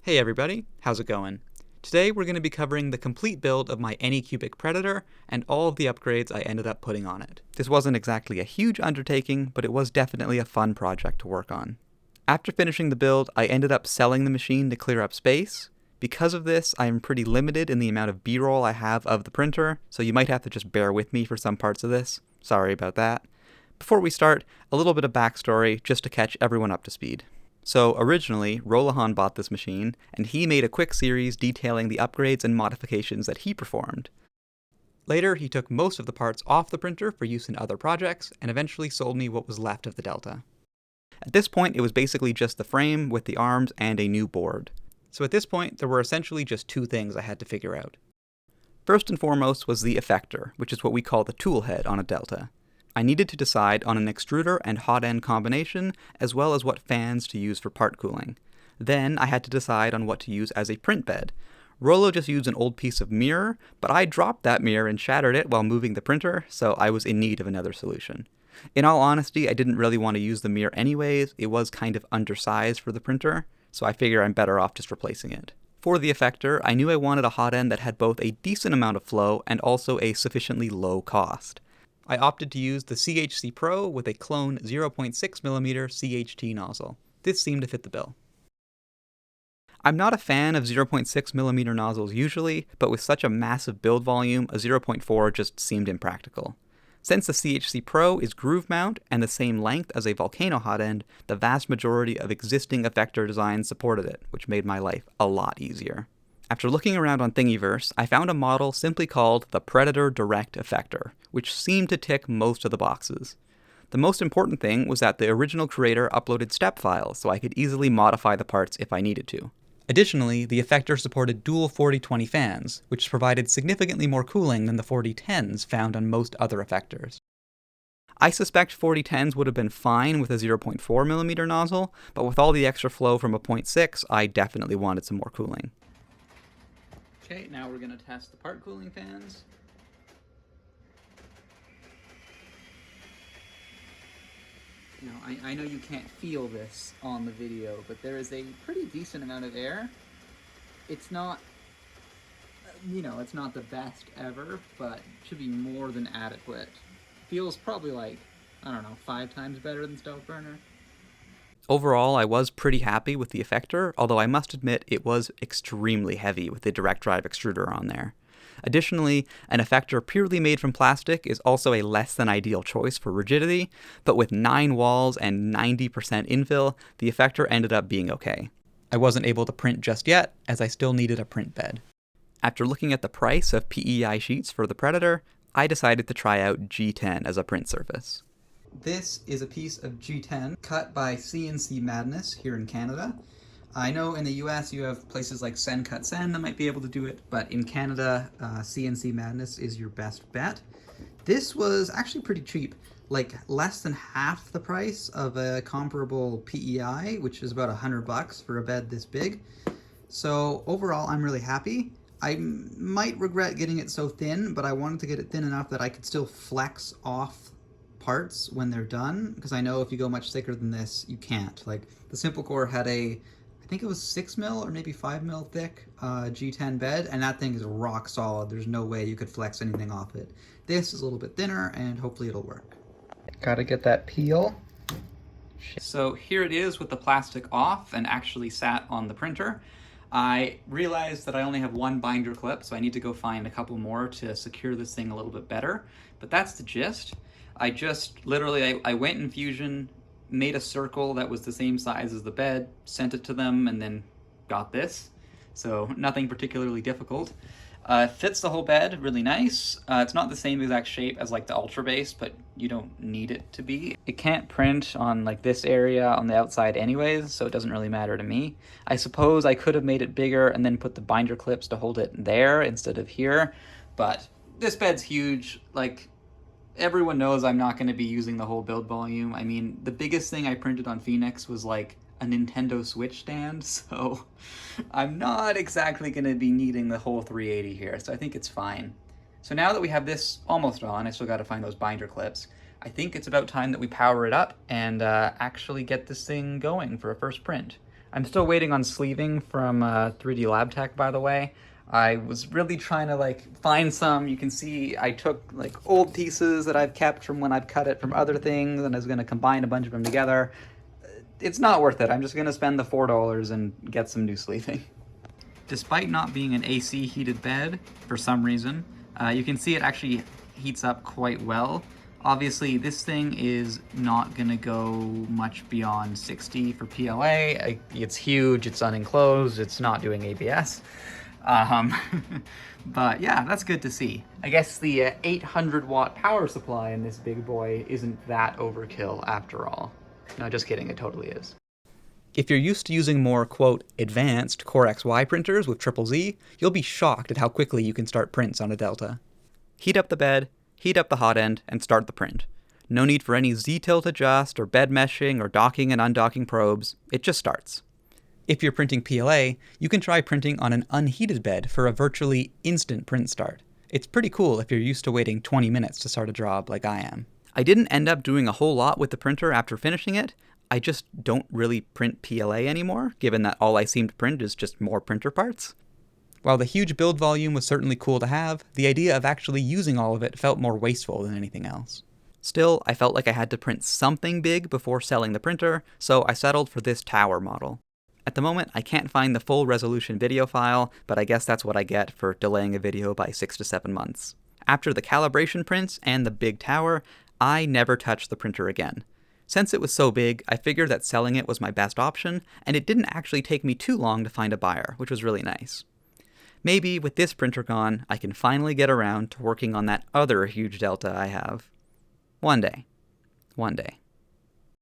Hey everybody, how's it going? Today we're going to be covering the complete build of my Anycubic Predator and all of the upgrades I ended up putting on it. This wasn't exactly a huge undertaking, but it was definitely a fun project to work on. After finishing the build, I ended up selling the machine to clear up space. Because of this, I am pretty limited in the amount of B-roll I have of the printer, so you might have to just bear with me for some parts of this. Sorry about that. Before we start, a little bit of backstory just to catch everyone up to speed. So originally, Rolahan bought this machine, and he made a quick series detailing the upgrades and modifications that he performed. Later, he took most of the parts off the printer for use in other projects, and eventually sold me what was left of the Delta. At this point, it was basically just the frame with the arms and a new board. So at this point, there were essentially just two things I had to figure out. First and foremost was the Effector, which is what we call the tool head on a Delta. I needed to decide on an extruder and hot end combination, as well as what fans to use for part cooling. Then I had to decide on what to use as a print bed. Rollo just used an old piece of mirror, but I dropped that mirror and shattered it while moving the printer, so I was in need of another solution. In all honesty, I didn't really want to use the mirror anyways. It was kind of undersized for the printer, so I figure I'm better off just replacing it. For the Effector, I knew I wanted a hot end that had both a decent amount of flow and also a sufficiently low cost. I opted to use the CHC Pro with a clone 0.6mm CHT nozzle. This seemed to fit the bill. I'm not a fan of 0.6mm nozzles usually, but with such a massive build volume, a 0.4 just seemed impractical. Since the CHC Pro is groove mount and the same length as a Volcano hot end, the vast majority of existing Effector designs supported it, which made my life a lot easier. After looking around on Thingiverse, I found a model simply called the Predator Direct Effector, which seemed to tick most of the boxes. The most important thing was that the original creator uploaded step files so I could easily modify the parts if I needed to. Additionally, the Effector supported dual 40-20 fans, which provided significantly more cooling than the 40-10s found on most other Effectors. I suspect 40-10s would have been fine with a 0.4mm nozzle, but with all the extra flow from a 0.6, I definitely wanted some more cooling. Okay, now we're going to test the part cooling fans. Now, I know you can't feel this on the video, but there is a pretty decent amount of air. It's not, it's not the best ever, but it should be more than adequate. Feels probably like, 5 times better than stove burner. Overall, I was pretty happy with the Effector, although I must admit it was extremely heavy with the direct drive extruder on there. Additionally, an Effector purely made from plastic is also a less than ideal choice for rigidity, but with 9 walls and 90% infill, the Effector ended up being okay. I wasn't able to print just yet, as I still needed a print bed. After looking at the price of PEI sheets for the Predator, I decided to try out G10 as a print surface. This is a piece of G10 cut by CNC Madness here in Canada. I know in the US you have places like Sen Cut Sen that might be able to do it, but in Canada, CNC Madness is your best bet. This was actually pretty cheap, like less than half the price of a comparable PEI, which is about $100 for a bed this big. So overall, I'm really happy. I might regret getting it so thin, but I wanted to get it thin enough that I could still flex off parts when they're done, because I know if you go much thicker than this, you can't. Like the Simple Core had I think it was 6mm or maybe 5mm thick G10 bed, and that thing is rock solid. There's no way you could flex anything off it. This is a little bit thinner, and hopefully it'll work. Gotta get that peel. So here it is with the plastic off and actually sat on the printer. I realized that I only have one binder clip, so I need to go find a couple more to secure this thing a little bit better, but that's the gist. I just literally, I went in Fusion, made a circle that was the same size as the bed, sent it to them, and then got this. So nothing particularly difficult. Fits the whole bed really nice. It's not the same exact shape as like the Ultra Base, but you don't need it to be. It can't print on like this area on the outside anyways, so it doesn't really matter to me. I suppose I could have made it bigger and then put the binder clips to hold it there instead of here, but this bed's huge. Like, everyone knows I'm not going to be using the whole build volume. I mean, the biggest thing I printed on Phoenix was like a Nintendo Switch stand, so I'm not exactly going to be needing the whole 380 here, so I think it's fine. So now that we have this almost on, I still got to find those binder clips. I think it's about time that we power it up and actually get this thing going for a first print. I'm still waiting on sleeving from 3D Lab Tech, by the way. I was really trying to like find some. You can see I took like old pieces that I've kept from when I've cut it from other things, and I was going to combine a bunch of them together. It's not worth it. I'm just going to spend the $4 and get some new sleeving. Despite not being an AC heated bed, for some reason, you can see it actually heats up quite well. Obviously, this thing is not going to go much beyond 60 for PLA. It's huge, it's unenclosed, it's not doing ABS. But yeah, that's good to see. I guess the 800 watt power supply in this big boy isn't that overkill after all. No, just kidding, it totally is. If you're used to using more, quote, advanced Core XY printers with ZZZ, you'll be shocked at how quickly you can start prints on a Delta. Heat up the bed, heat up the hot end, and start the print. No need for any Z-tilt adjust, or bed meshing, or docking and undocking probes. It just starts. If you're printing PLA, you can try printing on an unheated bed for a virtually instant print start. It's pretty cool if you're used to waiting 20 minutes to start a job like I am. I didn't end up doing a whole lot with the printer after finishing it. I just don't really print PLA anymore, given that all I seem to print is just more printer parts. While the huge build volume was certainly cool to have, the idea of actually using all of it felt more wasteful than anything else. Still, I felt like I had to print something big before selling the printer, so I settled for this tower model. At the moment, I can't find the full resolution video file, but I guess that's what I get for delaying a video by 6 to 7 months. After the calibration prints and the big tower, I never touched the printer again. Since it was so big, I figured that selling it was my best option, and it didn't actually take me too long to find a buyer, which was really nice. Maybe with this printer gone, I can finally get around to working on that other huge Delta I have. One day. One day.